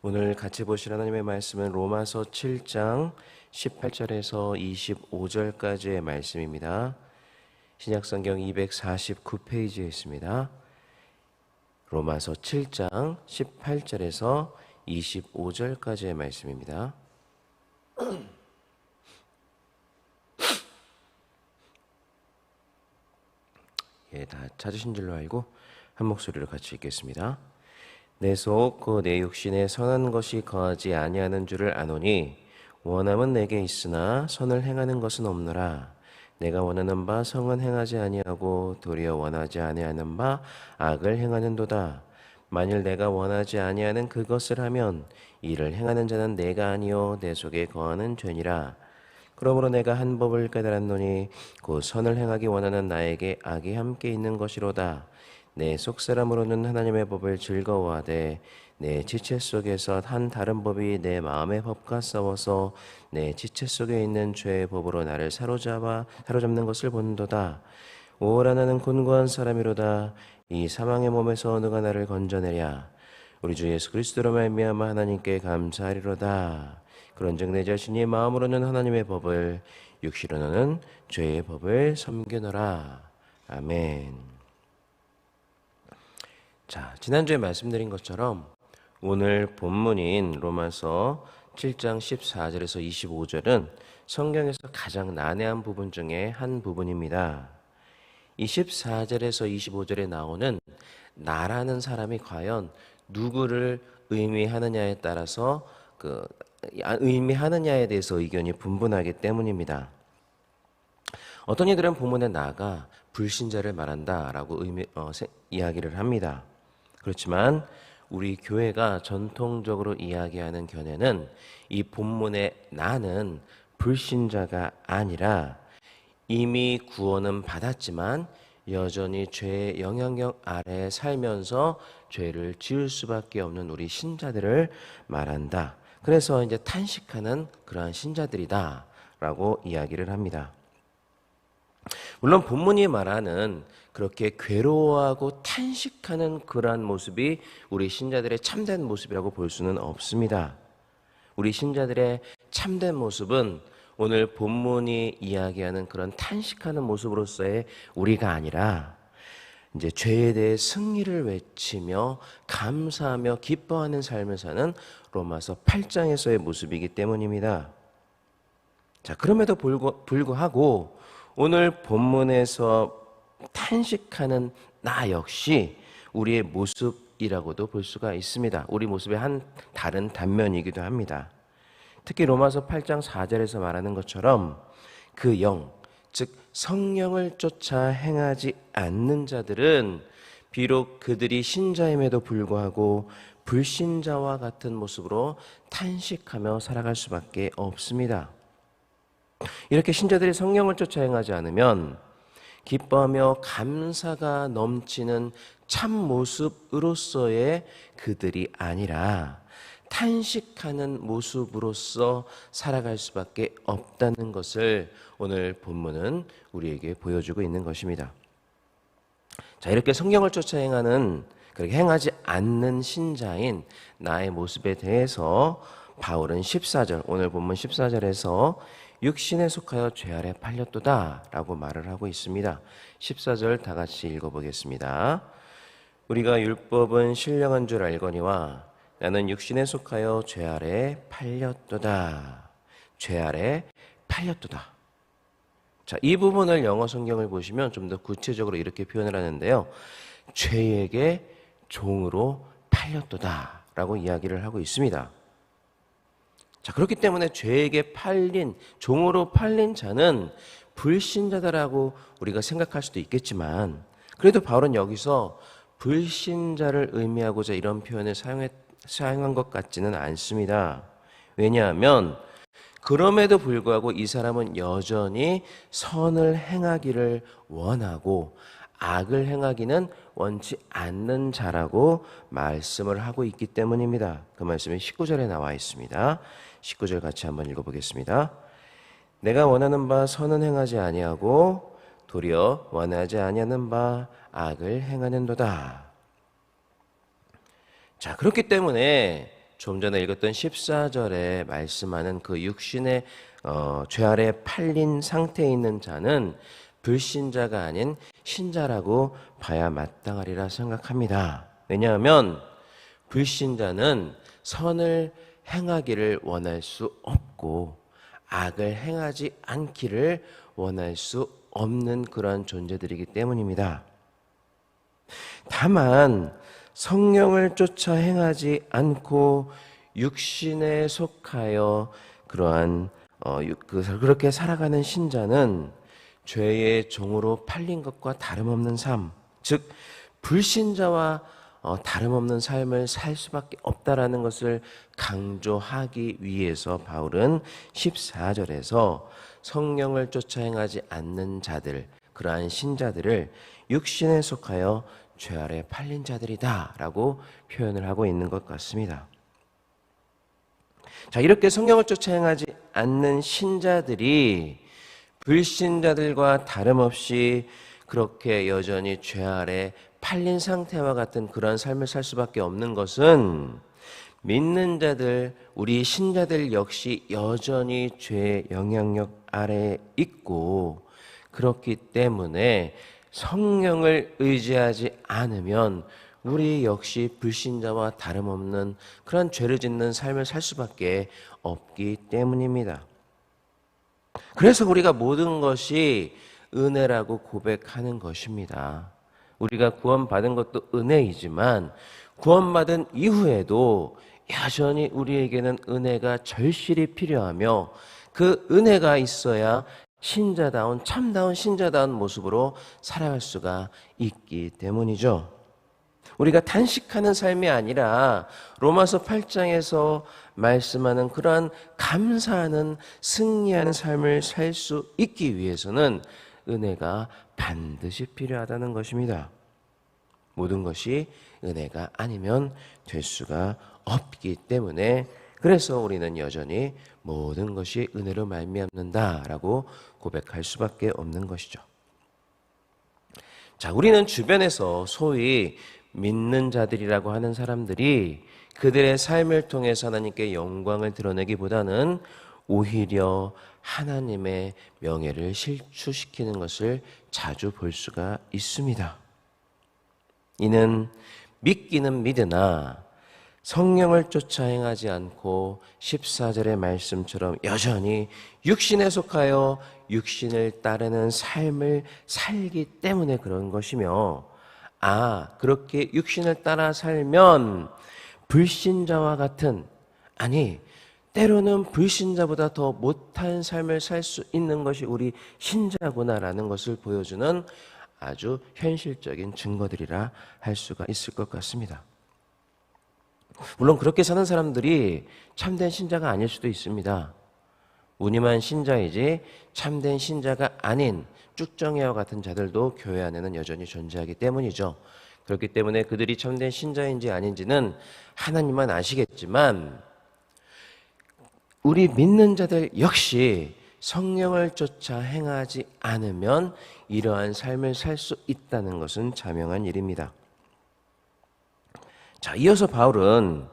오늘 같이 보실 하나님의 말씀은 로마서 7장 18절에서 25절까지의 말씀입니다. 신약성경 249페이지에 있습니다. 로마서 7장 18절에서 25절까지의 말씀입니다. 다 찾으신 줄로 알고 한 목소리로 같이 읽겠습니다. 내 속 그 내 육신에 선한 것이 거하지 아니하는 줄을 아노니 원함은 내게 있으나 선을 행하는 것은 없노라. 내가 원하는 바 성은 행하지 아니하고 도리어 원하지 아니하는 바 악을 행하는도다. 만일 내가 원하지 아니하는 그것을 하면 이를 행하는 자는 내가 아니요 내 속에 거하는 죄니라. 그러므로 내가 한 법을 깨달았노니 곧 선을 행하기 원하는 나에게 악이 함께 있는 것이로다. 내 속사람으로는 하나님의 법을 즐거워하되 내 지체 속에서 한 다른 법이 내 마음의 법과 싸워서 내 지체 속에 있는 죄의 법으로 나를 사로잡는 것을 본도다. 오라 나는 곤고한 사람이로다. 이 사망의 몸에서 누가 나를 건져내랴. 우리 주 예수 그리스도로 말미암아 하나님께 감사하리로다. 그런즉 내 자신이 마음으로는 하나님의 법을 육시로는 죄의 법을 섬기노라. 아멘. 자, 지난주에 말씀드린 것처럼 오늘 본문인 로마서 7장 14절에서 25절은 성경에서 가장 난해한 부분 중에 한 부분입니다. 이 14절에서 25절에 나오는 나라는 사람이 과연 누구를 의미하느냐에 따라서 의미하느냐에 대해서 의견이 분분하기 때문입니다. 어떤 이들은 본문의 나가 불신자를 말한다라고 이야기를 합니다. 그렇지만 우리 교회가 전통적으로 이야기하는 견해는 이 본문의 나는 불신자가 아니라 이미 구원은 받았지만 여전히 죄의 영향력 아래에 살면서 죄를 지을 수밖에 없는 우리 신자들을 말한다. 그래서 이제 탄식하는 그러한 신자들이다라고 이야기를 합니다. 물론 본문이 말하는 그렇게 괴로워하고 탄식하는 그러한 모습이 우리 신자들의 참된 모습이라고 볼 수는 없습니다. 우리 신자들의 참된 모습은 오늘 본문이 이야기하는 그런 탄식하는 모습으로서의 우리가 아니라 이제 죄에 대해 승리를 외치며 감사하며 기뻐하는 삶을 사는 로마서 8장에서의 모습이기 때문입니다. 자, 그럼에도 불구하고 오늘 본문에서 탄식하는 나 역시 우리의 모습이라고도 볼 수가 있습니다. 우리 모습의 한 다른 단면이기도 합니다. 특히 로마서 8장 4절에서 말하는 것처럼 그 영, 즉 성령을 쫓아 행하지 않는 자들은 비록 그들이 신자임에도 불구하고 불신자와 같은 모습으로 탄식하며 살아갈 수밖에 없습니다. 이렇게 신자들이 성령을 쫓아 행하지 않으면 기뻐하며 감사가 넘치는 참 모습으로서의 그들이 아니라 탄식하는 모습으로서 살아갈 수밖에 없다는 것을 오늘 본문은 우리에게 보여주고 있는 것입니다. 자, 이렇게 성령을 쫓아 그렇게 행하지 않는 신자인 나의 모습에 대해서 바울은 14절, 오늘 본문 14절에서 육신에 속하여 죄 아래 팔렸도다 라고 말을 하고 있습니다. 14절 다 같이 읽어보겠습니다. 우리가 율법은 신령한 줄 알거니와 나는 육신에 속하여 죄 아래 팔렸도다. 죄 아래 팔렸도다. 자, 이 부분을 영어 성경을 보시면 좀 더 구체적으로 이렇게 표현을 하는데요. 죄에게 종으로 팔렸도다 라고 이야기를 하고 있습니다. 자, 그렇기 때문에 죄에게 종으로 팔린 자는 불신자다라고 우리가 생각할 수도 있겠지만 그래도 바울은 여기서 불신자를 의미하고자 이런 표현을 사용한 것 같지는 않습니다. 왜냐하면 그럼에도 불구하고 이 사람은 여전히 선을 행하기를 원하고 악을 행하기는 원치 않는 자라고 말씀을 하고 있기 때문입니다. 그 말씀이 19절에 나와 있습니다. 19절 같이 한번 읽어보겠습니다. 내가 원하는 바 선은 행하지 아니하고 도리어 원하지 아니하는 바 악을 행하는도다. 자, 그렇기 때문에 좀 전에 읽었던 14절에 말씀하는 그 육신의 죄 아래 팔린 상태에 있는 자는 불신자가 아닌 신자라고 봐야 마땅하리라 생각합니다. 왜냐하면 불신자는 선을 행하기를 원할 수 없고 악을 행하지 않기를 원할 수 없는 그러한 존재들이기 때문입니다. 다만 성령을 쫓아 행하지 않고 육신에 속하여 그러한 그렇게 살아가는 신자는 죄의 종으로 팔린 것과 다름없는 삶, 즉 불신자와 다름없는 삶을 살 수밖에 없다라는 것을 강조하기 위해서 바울은 14절에서 성령을 쫓아 행하지 않는 자들, 그러한 신자들을 육신에 속하여 죄 아래 팔린 자들이다 라고 표현을 하고 있는 것 같습니다. 자, 이렇게 성령을 쫓아 행하지 않는 신자들이 불신자들과 다름없이 그렇게 여전히 죄 아래 팔린 상태와 같은 그런 삶을 살 수밖에 없는 것은 믿는 자들, 우리 신자들 역시 여전히 죄의 영향력 아래에 있고 그렇기 때문에 성령을 의지하지 않으면 우리 역시 불신자와 다름없는 그런 죄를 짓는 삶을 살 수밖에 없기 때문입니다. 그래서 우리가 모든 것이 은혜라고 고백하는 것입니다. 우리가 구원받은 것도 은혜이지만 구원받은 이후에도 여전히 우리에게는 은혜가 절실히 필요하며 그 은혜가 있어야 신자다운 참다운 신자다운 모습으로 살아갈 수가 있기 때문이죠. 우리가 단식하는 삶이 아니라 로마서 8장에서 말씀하는 그러한 감사하는 승리하는 삶을 살 수 있기 위해서는 은혜가 반드시 필요하다는 것입니다. 모든 것이 은혜가 아니면 될 수가 없기 때문에 그래서 우리는 여전히 모든 것이 은혜로 말미암는다라고 고백할 수밖에 없는 것이죠. 자, 우리는 주변에서 소위 믿는 자들이라고 하는 사람들이 그들의 삶을 통해서 하나님께 영광을 드러내기보다는 오히려 하나님의 명예를 실추시키는 것을 자주 볼 수가 있습니다. 이는 믿기는 믿으나 성령을 쫓아 행하지 않고 14절의 말씀처럼 여전히 육신에 속하여 육신을 따르는 삶을 살기 때문에 그런 것이며 그렇게 육신을 따라 살면 불신자와 같은 때로는 불신자보다 더 못한 삶을 살 수 있는 것이 우리 신자구나라는 것을 보여주는 아주 현실적인 증거들이라 할 수가 있을 것 같습니다. 물론 그렇게 사는 사람들이 참된 신자가 아닐 수도 있습니다. 무늬만 신자이지 참된 신자가 아닌 쭉정이와 같은 자들도 교회 안에는 여전히 존재하기 때문이죠. 그렇기 때문에 그들이 참된 신자인지 아닌지는 하나님만 아시겠지만 우리 믿는 자들 역시 성령을 쫓아 행하지 않으면 이러한 삶을 살 수 있다는 것은 자명한 일입니다. 자, 이어서 바울은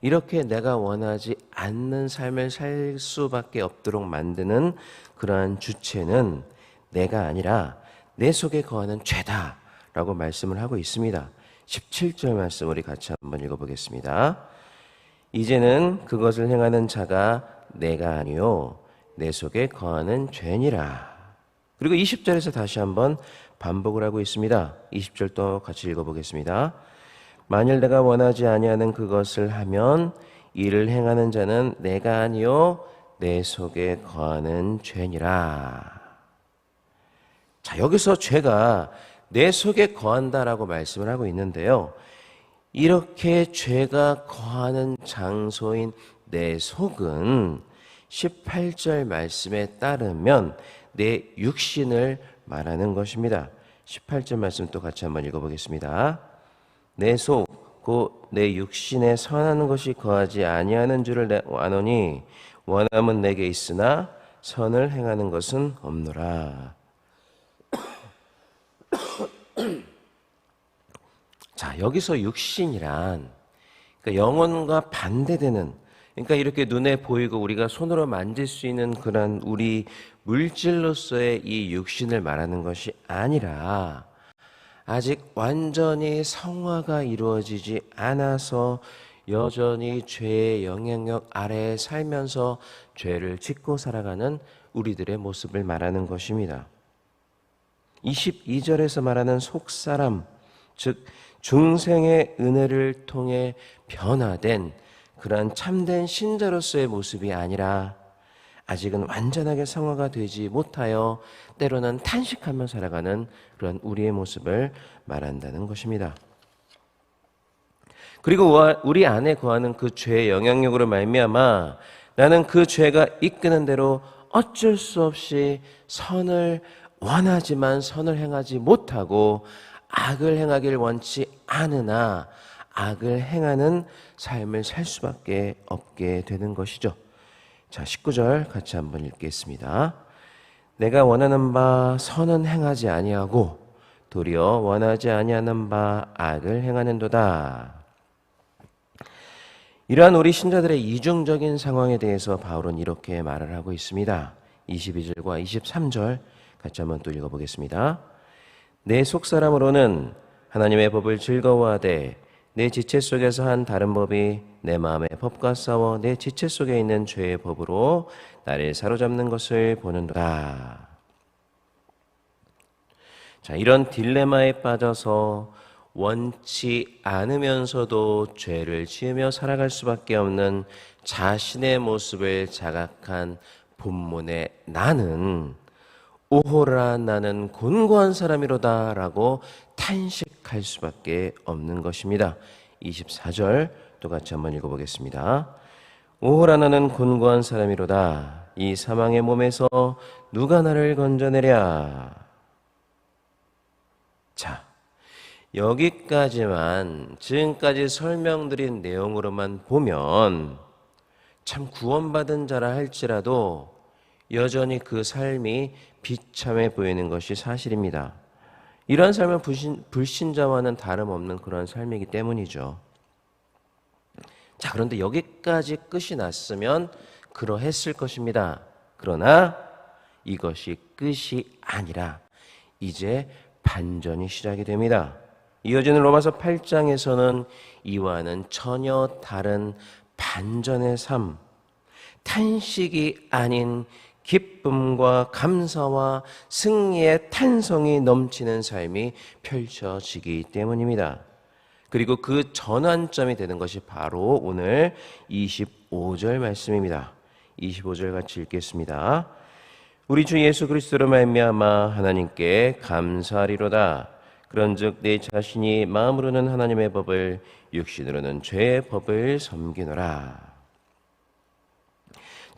이렇게 내가 원하지 않는 삶을 살 수밖에 없도록 만드는 그러한 주체는 내가 아니라 내 속에 거하는 죄다라고 말씀을 하고 있습니다. 17절 말씀 우리 같이 한번 읽어보겠습니다. 이제는 그것을 행하는 자가 내가 아니요 내 속에 거하는 죄니라. 그리고 20절에서 다시 한번 반복을 하고 있습니다. 20절도 같이 읽어보겠습니다. 만일 내가 원하지 아니하는 그것을 하면 이를 행하는 자는 내가 아니요 내 속에 거하는 죄니라. 자, 여기서 죄가 내 속에 거한다라고 말씀을 하고 있는데요. 이렇게 죄가 거하는 장소인 내 속은 18절 말씀에 따르면 내 육신을 말하는 것입니다. 18절 말씀 또 같이 한번 읽어보겠습니다. 내 속, 곧 내 육신에 선한 것이 거하지 아니하는 줄을 아노니 원함은 내게 있으나 선을 행하는 것은 없노라. 자, 여기서 육신이란 그러니까 영혼과 반대되는, 그러니까 이렇게 눈에 보이고 우리가 손으로 만질 수 있는 그런 우리 물질로서의 이 육신을 말하는 것이 아니라 아직 완전히 성화가 이루어지지 않아서 여전히 죄의 영향력 아래에 살면서 죄를 짓고 살아가는 우리들의 모습을 말하는 것입니다. 22절에서 말하는 속사람, 즉 중생의 은혜를 통해 변화된 그러한 참된 신자로서의 모습이 아니라 아직은 완전하게 성화가 되지 못하여 때로는 탄식하며 살아가는 그런 우리의 모습을 말한다는 것입니다. 그리고 우리 안에 거하는 그 죄의 영향력으로 말미암아 나는 그 죄가 이끄는 대로 어쩔 수 없이 선을 원하지만 선을 행하지 못하고 악을 행하길 원치 않으나 악을 행하는 삶을 살 수밖에 없게 되는 것이죠. 자, 19절 같이 한번 읽겠습니다. 내가 원하는 바 선은 행하지 아니하고 도리어 원하지 아니하는 바 악을 행하는도다. 이러한 우리 신자들의 이중적인 상황에 대해서 바울은 이렇게 말을 하고 있습니다. 22절과 23절 같이 한번 또 읽어보겠습니다. 내 속사람으로는 하나님의 법을 즐거워하되 내 지체 속에서 한 다른 법이 내 마음의 법과 싸워 내 지체 속에 있는 죄의 법으로 나를 사로잡는 것을 보는도다. 자, 이런 딜레마에 빠져서 원치 않으면서도 죄를 지으며 살아갈 수밖에 없는 자신의 모습을 자각한 본문의 나는 오호라 나는 곤고한 사람이로다 라고 탄식할 수밖에 없는 것입니다. 24절 또 같이 한번 읽어보겠습니다. 오호라 나는 곤고한 사람이로다. 이 사망의 몸에서 누가 나를 건져내랴. 자, 여기까지만 지금까지 설명드린 내용으로만 보면 참 구원받은 자라 할지라도 여전히 그 삶이 비참해 보이는 것이 사실입니다. 이러한 삶은 불신자와는 다름없는 그런 삶이기 때문이죠. 자, 그런데 여기까지 끝이 났으면 그러했을 것입니다. 그러나 이것이 끝이 아니라 이제 반전이 시작이 됩니다. 이어지는 로마서 8장에서는 이와는 전혀 다른 반전의 삶, 탄식이 아닌 기쁨과 감사와 승리의 탄성이 넘치는 삶이 펼쳐지기 때문입니다. 그리고 그 전환점이 되는 것이 바로 오늘 25절 말씀입니다. 25절 같이 읽겠습니다. 우리 주 예수 그리스도로 말미암아 하나님께 감사하리로다. 그런즉 내 자신이 마음으로는 하나님의 법을 육신으로는 죄의 법을 섬기노라.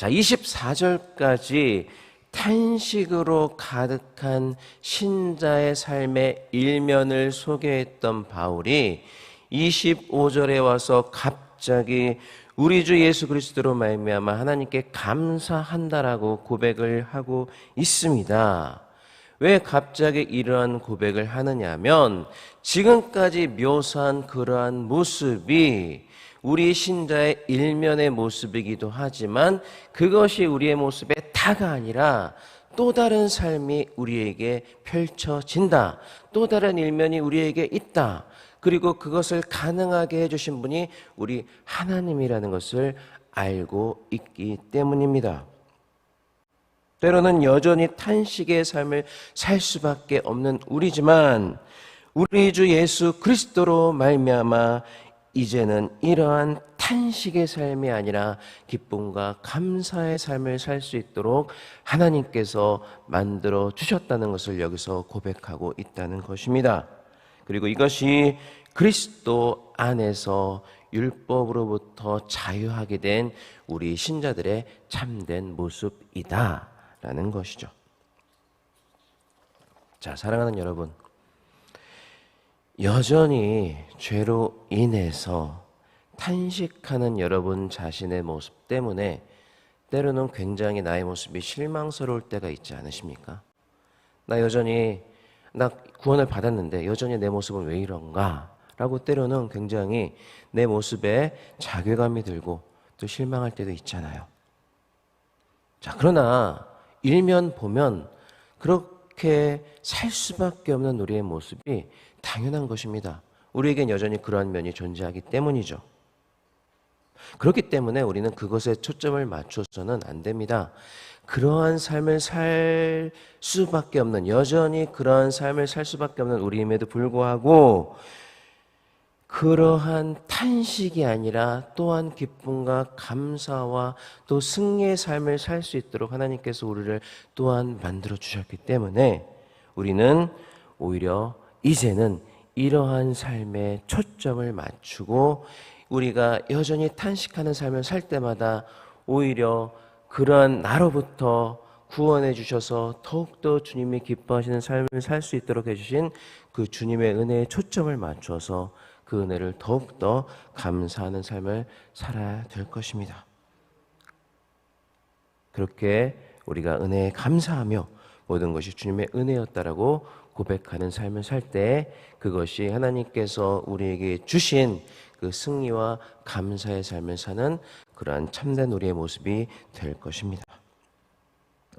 자, 24절까지 탄식으로 가득한 신자의 삶의 일면을 소개했던 바울이 25절에 와서 갑자기 우리 주 예수 그리스도로 말미암아 하나님께 감사한다라고 고백을 하고 있습니다. 왜 갑자기 이러한 고백을 하느냐면 지금까지 묘사한 그러한 모습이 우리 신자의 일면의 모습이기도 하지만 그것이 우리의 모습의 다가 아니라 또 다른 삶이 우리에게 펼쳐진다. 또 다른 일면이 우리에게 있다. 그리고 그것을 가능하게 해주신 분이 우리 하나님이라는 것을 알고 있기 때문입니다. 때로는 여전히 탄식의 삶을 살 수밖에 없는 우리지만 우리 주 예수 그리스도로 말미암아 이제는 이러한 탄식의 삶이 아니라 기쁨과 감사의 삶을 살 수 있도록 하나님께서 만들어 주셨다는 것을 여기서 고백하고 있다는 것입니다. 그리고 이것이 그리스도 안에서 율법으로부터 자유하게 된 우리 신자들의 참된 모습이다라는 것이죠. 자, 사랑하는 여러분, 여전히 죄로 인해서 탄식하는 여러분 자신의 모습 때문에 때로는 굉장히 나의 모습이 실망스러울 때가 있지 않으십니까? 나 구원을 받았는데 여전히 내 모습은 왜 이런가? 라고 때로는 굉장히 내 모습에 자괴감이 들고 또 실망할 때도 있잖아요. 자, 그러나 일면 보면 그렇게 살 수밖에 없는 우리의 모습이 당연한 것입니다. 우리에겐 여전히 그러한 면이 존재하기 때문이죠. 그렇기 때문에 우리는 그것에 초점을 맞춰서는 안 됩니다. 그러한 삶을 살 수밖에 없는, 여전히 그러한 삶을 살 수밖에 없는 우리임에도 불구하고 그러한 탄식이 아니라 또한 기쁨과 감사와 또 승리의 삶을 살 수 있도록 하나님께서 우리를 또한 만들어 주셨기 때문에 우리는 오히려 이제는 이러한 삶에 초점을 맞추고 우리가 여전히 탄식하는 삶을 살 때마다 오히려 그러한 나로부터 구원해 주셔서 더욱더 주님이 기뻐하시는 삶을 살 수 있도록 해주신 그 주님의 은혜에 초점을 맞춰서 그 은혜를 더욱더 감사하는 삶을 살아야 될 것입니다. 그렇게 우리가 은혜에 감사하며 모든 것이 주님의 은혜였다라고 고백하는 삶을 살 때 그것이 하나님께서 우리에게 주신 그 승리와 감사의 삶을 사는 그러한 참된 우리의 모습이 될 것입니다.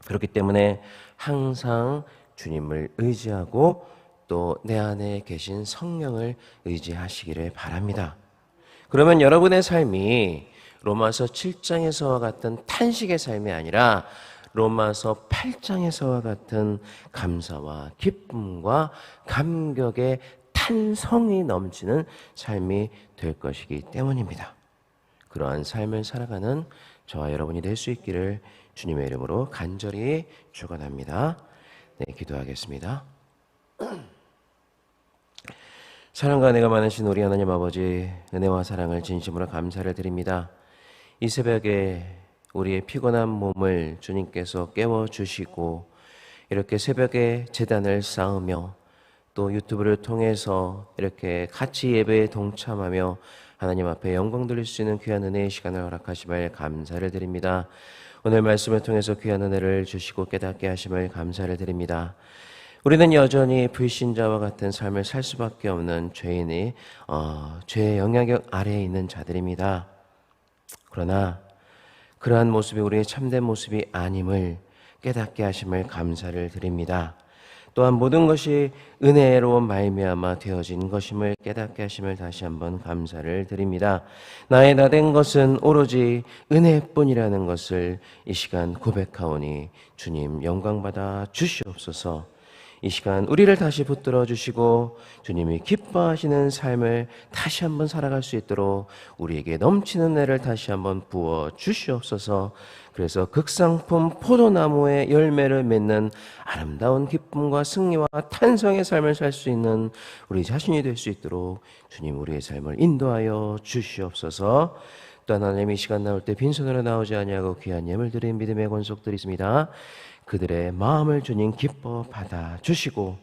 그렇기 때문에 항상 주님을 의지하고 또 내 안에 계신 성령을 의지하시기를 바랍니다. 그러면 여러분의 삶이 로마서 7장에서와 같은 탄식의 삶이 아니라 로마서 8장에서와 같은 감사와 기쁨과 감격의 탄성이 넘치는 삶이 될 것이기 때문입니다. 그러한 삶을 살아가는 저와 여러분이 될 수 있기를 주님의 이름으로 간절히 축원합니다. 네, 기도하겠습니다. 사랑과 은혜가 많으신 우리 하나님 아버지, 은혜와 사랑을 진심으로 감사를 드립니다. 이 새벽에 우리의 피곤한 몸을 주님께서 깨워주시고 이렇게 새벽에 제단을 쌓으며 또 유튜브를 통해서 이렇게 같이 예배에 동참하며 하나님 앞에 영광 돌릴 수 있는 귀한 은혜의 시간을 허락하심을 감사를 드립니다. 오늘 말씀을 통해서 귀한 은혜를 주시고 깨닫게 하심을 감사를 드립니다. 우리는 여전히 불신자와 같은 삶을 살 수밖에 없는 죄인이 죄의 영향력 아래에 있는 자들입니다. 그러나 그러한 모습이 우리의 참된 모습이 아님을 깨닫게 하심을 감사를 드립니다. 또한 모든 것이 은혜로 말미암아 되어진 것임을 깨닫게 하심을 다시 한번 감사를 드립니다. 나의 나된 것은 오로지 은혜뿐이라는 것을 이 시간 고백하오니 주님 영광받아 주시옵소서. 이 시간 우리를 다시 붙들어 주시고 주님이 기뻐하시는 삶을 다시 한번 살아갈 수 있도록 우리에게 넘치는 은혜를 다시 한번 부어 주시옵소서. 그래서 극상품 포도나무의 열매를 맺는 아름다운 기쁨과 승리와 탄성의 삶을 살 수 있는 우리 자신이 될 수 있도록 주님 우리의 삶을 인도하여 주시옵소서. 또 하나님 이 시간 나올 때 빈손으로 나오지 아니하고 귀한 예물 드린 믿음의 권속들이 있습니다. 그들의 마음을 주님 기뻐 받아 주시고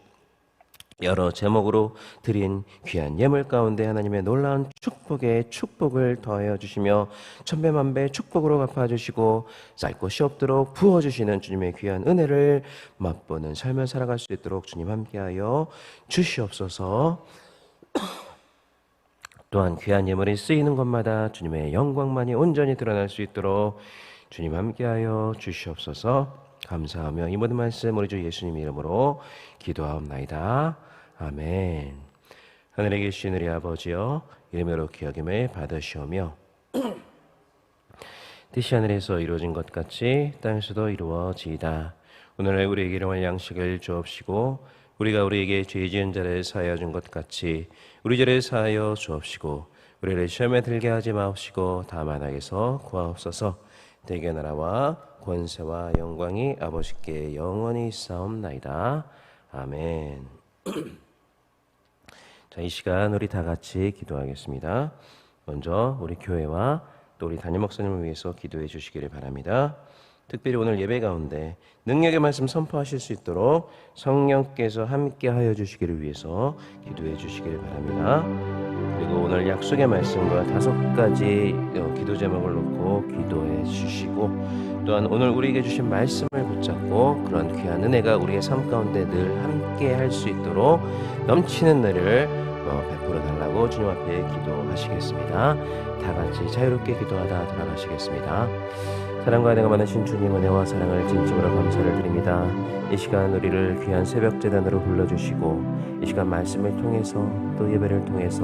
여러 제목으로 드린 귀한 예물 가운데 하나님의 놀라운 축복에 축복을 더하여 주시며 천배만배 축복으로 갚아주시고 쌀 곳이 없도록 부어주시는 주님의 귀한 은혜를 맛보는 삶을 살아갈 수 있도록 주님 함께하여 주시옵소서. 또한 귀한 예물이 쓰이는 것마다 주님의 영광만이 온전히 드러날 수 있도록 주님 함께하여 주시옵소서. 감사하며 이 모든 말씀 우리 주 예수님 이름으로 기도하옵나이다. 아멘. 하늘에 계신 우리 아버지여 이름으로 기억임을 받으시오며 뜻이 하늘에서 이루어진 것 같이 땅에서도 이루어지이다. 오늘날 우리에게 일용할 양식을 주옵시고 우리가 우리에게 죄 지은 자를 사하여 준 것 같이 우리 죄를 사하여 주옵시고 우리를 시험에 들게 하지 마옵시고 다만 악에서 구하옵소서. 대개 나라와 권세와 영광이 아버지께 영원히 있사옵나이다. 아멘. 자, 이 시간 우리 다 같이 기도하겠습니다. 먼저 우리 교회와 또 우리 담임 목사님을 위해서 기도해 주시기를 바랍니다. 특별히 오늘 예배 가운데 능력의 말씀 선포하실 수 있도록 성령께서 함께 하여 주시기를 위해서 기도해 주시기를 바랍니다. 그리고 오늘 약속의 말씀과 5가지 기도 제목을 놓고 기도해 주시고 또한 오늘 우리에게 주신 말씀을 붙잡고 그런 귀한 은혜가 우리의 삶 가운데 늘 함께 할 수 있도록 넘치는 은혜를 베풀어 달라고 하고 주님 앞에 기도하시겠습니다. 다 같이 자유롭게 기도하다 돌아가시겠습니다. 사랑과 은혜가 많으신 주님 은혜와 사랑을 진심으로 감사를 드립니다. 이 시간 우리를 귀한 새벽 제단으로 불러주시고 이 시간 말씀을 통해서 또 예배를 통해서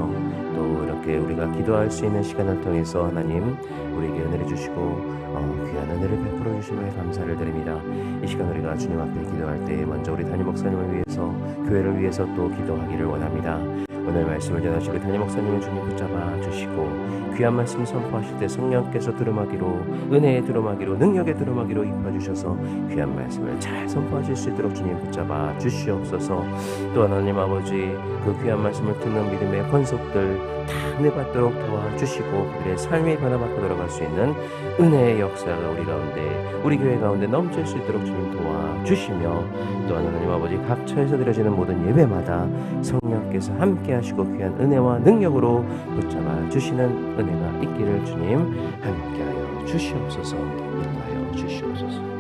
또 이렇게 우리가 기도할 수 있는 시간을 통해서 하나님 우리에게 은혜를 주시고 귀한 은혜를 베풀어 주심을 감사를 드립니다. 이 시간 우리가 주님 앞에 기도할 때 먼저 우리 담임 목사님을 위해서 교회를 위해서 또 기도하기를 원합니다. 오늘 말씀을 전하실 우리 담임 목사님을 주님 붙잡아 주시고 귀한 말씀 선포하실 때 성령께서 두루마기로 은혜의 두루마기로 능력의 두루마기로 임하주셔서 귀한 말씀을 잘 선포하실 수 있도록 주님 붙잡아 주시옵소서. 또 하나님 아버지 그 귀한 말씀을 듣는 믿음의 권속들 다 은혜 받도록 도와주시고 그들의 삶이 변화받고 돌아갈 수 있는 은혜의 역사가 우리 가운데 우리 교회 가운데 넘칠 수 있도록 주님 도와주시며 또 하나님 아버지 각처에서 드려지는 모든 예배마다 성령께서 함께 하시고 귀한 은혜와 능력으로 붙잡아 주시는 은혜가 있기를 주님 함께하여 주시옵소서. 인도하여 주시옵소서.